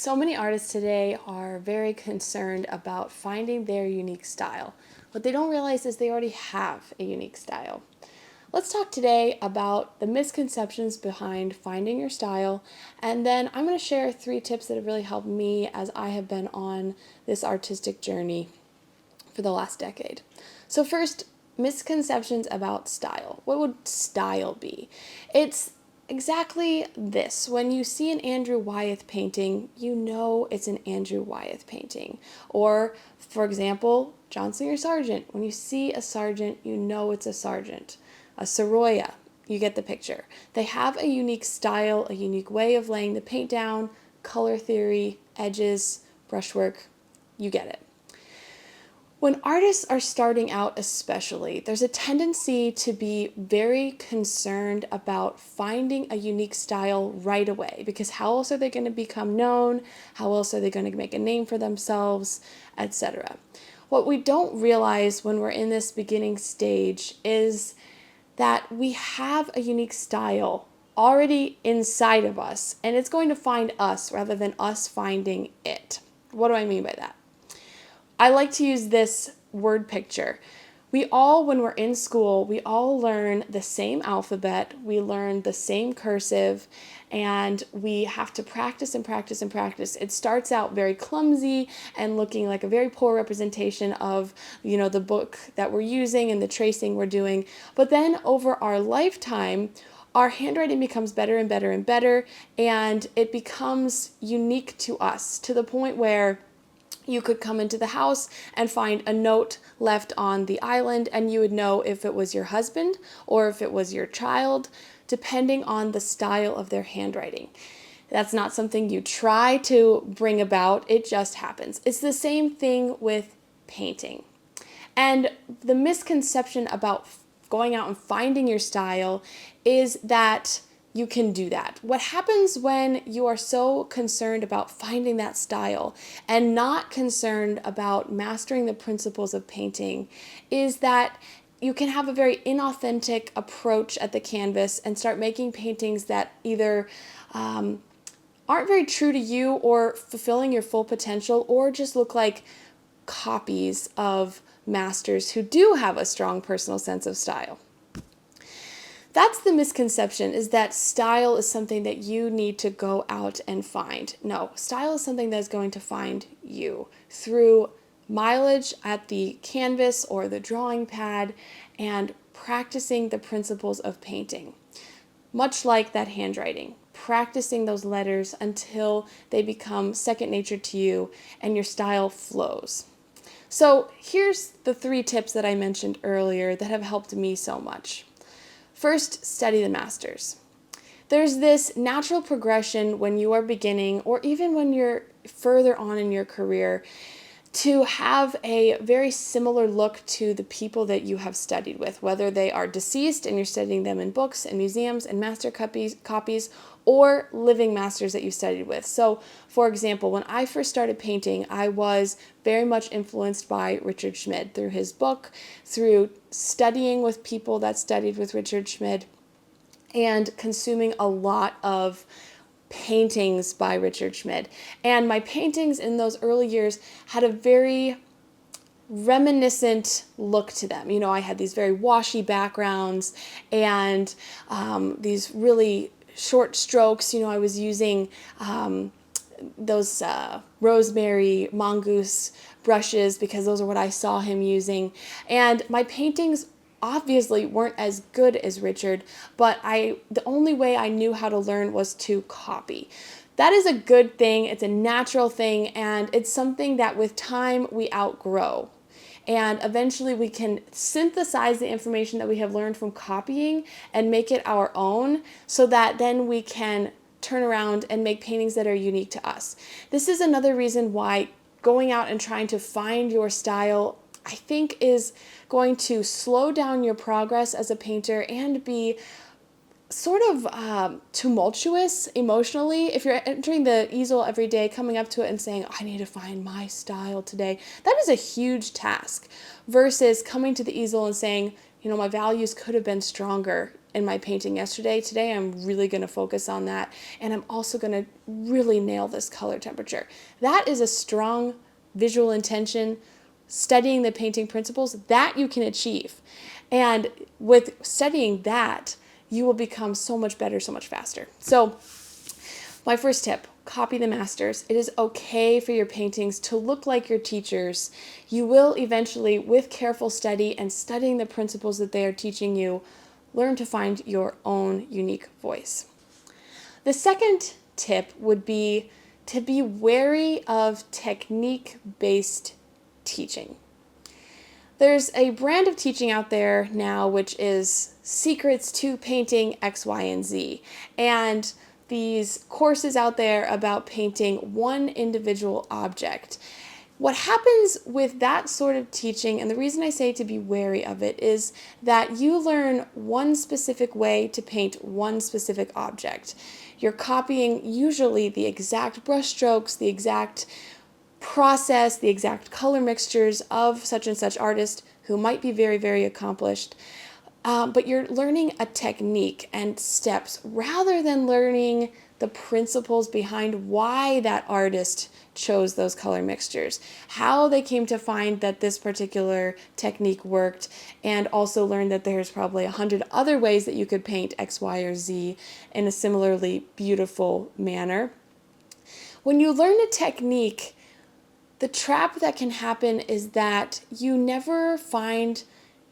So many artists today are very concerned about finding their unique style. What they don't realize is they already have a unique style. Let's talk today about the misconceptions behind finding your style, and then I'm going to share 3 tips that have really helped me as I have been on this artistic journey for the last decade. So, first, misconceptions about style. What would style be? It's exactly this. When you see an Andrew Wyeth painting, you know it's an Andrew Wyeth painting. Or, for example, John Singer Sargent. When you see a Sargent, you know it's a Sargent. A Sorolla, you get the picture. They have a unique style, a unique way of laying the paint down, color theory, edges, brushwork. You get it. When artists are starting out especially, there's a tendency to be very concerned about finding a unique style right away, because how else are they going to become known? How else are they going to make a name for themselves, etc.? What we don't realize when we're in this beginning stage is that we have a unique style already inside of us, and it's going to find us rather than us finding it. What do I mean by that? I like to use this word picture. We all, when we're in school, we all learn the same alphabet, we learn the same cursive, and we have to practice and practice and practice. It starts out very clumsy and looking like a very poor representation of, the book that we're using and the tracing we're doing. But then over our lifetime, our handwriting becomes better and better and better, and it becomes unique to us to the point where you could come into the house and find a note left on the island, and you would know if it was your husband or if it was your child, depending on the style of their handwriting. That's not something you try to bring about, it just happens. It's the same thing with painting. And the misconception about going out and finding your style is that you can do that. What happens when you are so concerned about finding that style and not concerned about mastering the principles of painting is that you can have a very inauthentic approach at the canvas and start making paintings that either aren't very true to you or fulfilling your full potential, or just look like copies of masters who do have a strong personal sense of style. That's the misconception, is that style is something that you need to go out and find. No, style is something that is going to find you through mileage at the canvas or the drawing pad and practicing the principles of painting. Much like that handwriting, practicing those letters until they become second nature to you and your style flows. So here's the 3 tips that I mentioned earlier that have helped me so much. First, study the masters. There's this natural progression when you are beginning, or even when you're further on in your career, to have a very similar look to the people that you have studied with, whether they are deceased and you're studying them in books and museums and master copies, or living masters that you studied with. So, for example, when I first started painting, I was very much influenced by Richard Schmid through his book, through studying with people that studied with Richard Schmid, and consuming a lot of paintings by Richard Schmid. And my paintings in those early years had a very reminiscent look to them. I had these very washy backgrounds and these really short strokes. I was using those rosemary mongoose brushes because those are what I saw him using. And my paintings obviously weren't as good as Richard, but the only way I knew how to learn was to copy. That is a good thing, it's a natural thing, and it's something that with time we outgrow. And eventually we can synthesize the information that we have learned from copying and make it our own, so that then we can turn around and make paintings that are unique to us. This is another reason why going out and trying to find your style, I think, is going to slow down your progress as a painter and be sort of tumultuous emotionally. If you're entering the easel every day, coming up to it and saying, I need to find my style today, that is a huge task, versus coming to the easel and saying, my values could have been stronger in my painting yesterday. Today I'm really going to focus on that, and I'm also going to really nail this color temperature. That is a strong visual intention, studying the painting principles that you can achieve. And with studying that, you will become so much better, so much faster. So my first tip, copy the masters. It is okay for your paintings to look like your teachers. You will eventually, with careful study and studying the principles that they are teaching you, learn to find your own unique voice. The second tip would be to be wary of technique-based teaching. There's a brand of teaching out there now which is secrets to painting X, Y, and Z. And these courses out there about painting one individual object. What happens with that sort of teaching, and the reason I say to be wary of it, is that you learn one specific way to paint one specific object. You're copying usually the exact brush strokes, the exact process, the exact color mixtures of such and such artist who might be very, very accomplished. But you're learning a technique and steps rather than learning the principles behind why that artist chose those color mixtures, how they came to find that this particular technique worked, and also learn that there's probably 100 other ways that you could paint X, Y, or Z in a similarly beautiful manner. When you learn a technique, the trap that can happen is that you never find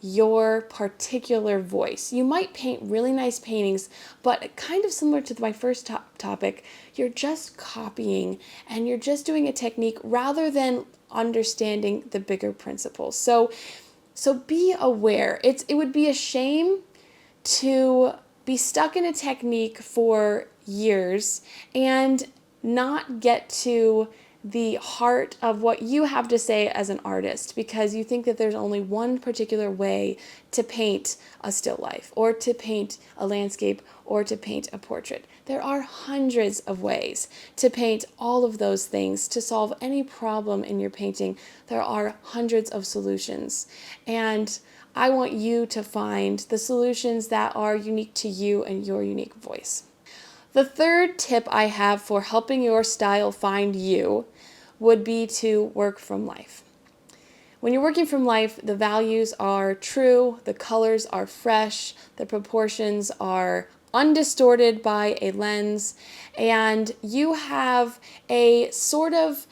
your particular voice. You might paint really nice paintings, but kind of similar to my first topic, you're just copying and you're just doing a technique rather than understanding the bigger principles. So be aware. It would be a shame to be stuck in a technique for years and not get to the heart of what you have to say as an artist because you think that there's only one particular way to paint a still life or to paint a landscape or to paint a portrait. There are hundreds of ways to paint all of those things. To solve any problem in your painting, there are hundreds of solutions. And I want you to find the solutions that are unique to you and your unique voice. The third tip I have for helping your style find you would be to work from life. When you're working from life, the values are true, the colors are fresh, the proportions are undistorted by a lens, and you have a sort of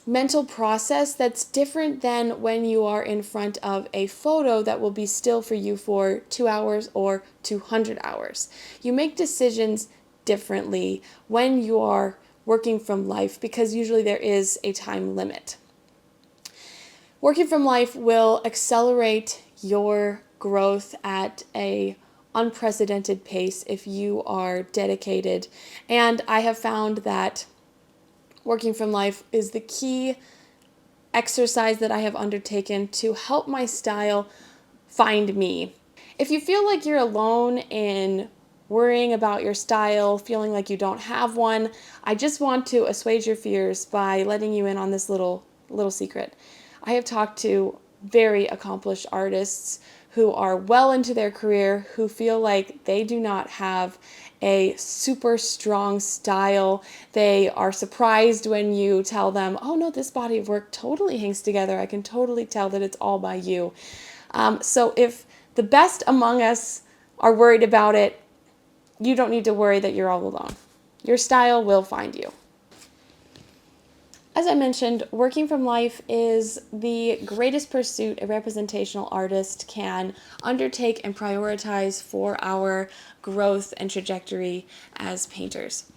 mental process that's different than when you are in front of a photo that will be still for you for 2 hours or 200 hours. You make decisions differently when you are working from life because usually there is a time limit. Working from life will accelerate your growth at a unprecedented pace if you are dedicated, and I have found that working from life is the key exercise that I have undertaken to help my style find me. If you feel like you're alone in worrying about your style, feeling like you don't have one, I just want to assuage your fears by letting you in on this little secret. I have talked to very accomplished artists who are well into their career who feel like they do not have a super strong style. They are surprised when you tell them, oh no, this body of work totally hangs together. I can totally tell that it's all by you. So if the best among us are worried about it, you don't need to worry that you're all alone. Your style will find you. As I mentioned, working from life is the greatest pursuit a representational artist can undertake and prioritize for our growth and trajectory as painters.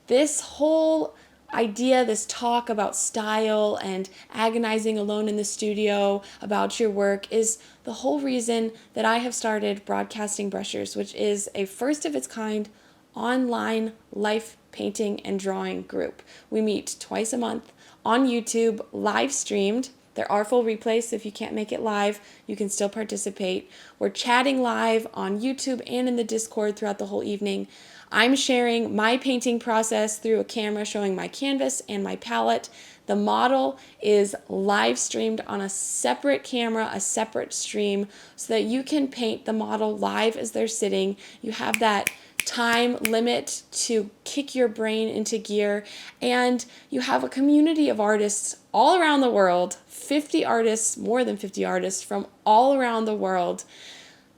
This whole idea, this talk about style and agonizing alone in the studio about your work is the whole reason that I have started Broadcasting Brushers, which is a first of its kind online life painting and drawing group. We meet twice a month on YouTube, live streamed. There are full replays, so if you can't make it live, you can still participate. We're chatting live on YouTube and in the Discord throughout the whole evening I'm sharing my painting process through a camera showing my canvas and my palette. The model is live streamed on a separate camera, a separate stream, so that you can paint the model live as they're sitting. You have that time limit to kick your brain into gear, and you have a community of artists all around the world, 50 artists, more than 50 artists from all around the world,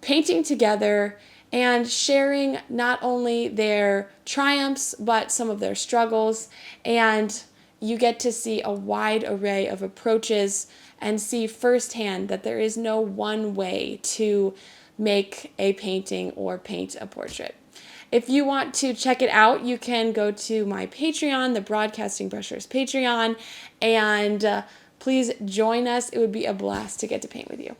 painting together and sharing not only their triumphs but some of their struggles. And you get to see a wide array of approaches and see firsthand that there is no one way to make a painting or paint a portrait. If you want to check it out, you can go to my Patreon, the Broadcasting Brushers Patreon, and please join us. It would be a blast to get to paint with you.